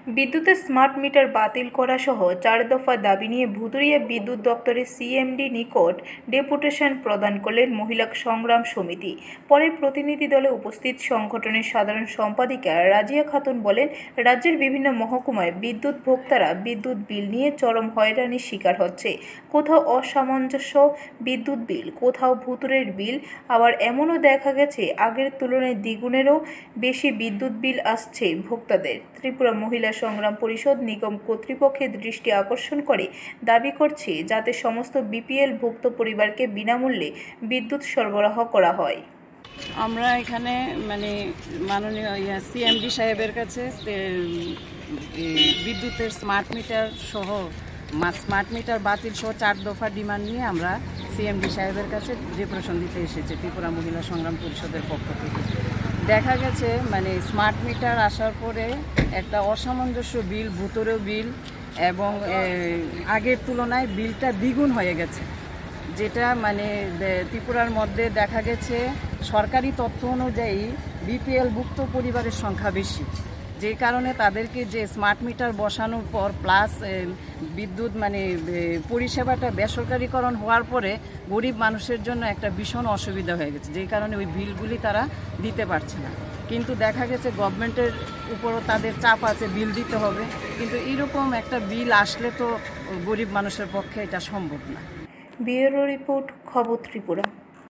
বিদ্যুতের smart meter বাতিল করা সহ 4 দফা দাবি নিয়ে ভুতুড়িয়া বিদ্যুৎ দপ্তরের সিএমডি নিকট ডেপুটেশন প্রদান করলেন মহিলা সংগ্রাম সমিতি। পরে প্রতিনিধি দলে উপস্থিত সংগঠনের সাধারণ সম্পাদিকা রাজিয়া খাতুন বলেন, রাজ্যের বিভিন্ন মহকুমায় বিদ্যুৎ ভোক্তারা বিদ্যুৎ বিল নিয়ে চরম হয়রানির শিকার হচ্ছে। কোথাও অসামঞ্জস্য বিদ্যুৎ বিল, কোথাও ভুতুড়ের বিল, আবার এমনও দেখা গেছে আগের তুলনায় দ্বিগুণেরও বেশি বিদ্যুৎ বিল আসছে ভোক্তাদের। ত্রিপুরা মহিলা সংগ্রাম পরিষদ নিগম কর্তৃপক্ষের দৃষ্টি আকর্ষণ করে দাবি করছে যাতে সমস্ত বিপিএল ভুক্ত পরিবারকে বিনামূল্যে বিদ্যুৎ সরবরাহ করা হয়। আমরা এখানে মাননীয় সিএমডি সাহেবের কাছে বিদ্যুতের স্মার্ট মিটার বাতিল সহ 4 দফা ডিমান্ড নিয়ে আমরা সিএমডি সাহেবের কাছে ডেপুটেশন দিতে এসেছি ত্রিপুরা মহিলা সংগ্রাম পরিষদের পক্ষ থেকে। দেখা গেছে স্মার্ট মিটার আসার পরে একটা অসামঞ্জস্য বিল, ভুতুড়ে বিল এবং আগের তুলনায় বিলটা দ্বিগুণ হয়ে গেছে, যেটা ত্রিপুরার মধ্যে দেখা গেছে সরকারি তথ্য অনুযায়ী বিপিএল ভুক্ত পরিবারের সংখ্যা বেশি, যে কারণে তাদেরকে যে স্মার্ট মিটার বসানোর পর প্লাস বিদ্যুৎ পরিষেবাটা বেসরকারিকরণ হওয়ার পরে গরিব মানুষের জন্য একটা ভীষণ অসুবিধা হয়ে গেছে, যেই কারণে ওই বিলগুলি তারা দিতে পারছে না। কিন্তু দেখা গেছে গভর্নমেন্টের উপরও তাদের চাপ আছে, বিল দিতে হবে, কিন্তু এরকম একটা বিল আসলে তো গরিব মানুষের পক্ষে এটা সম্ভব না। ব্যুরো রিপোর্ট, খবর ত্রিপুরা।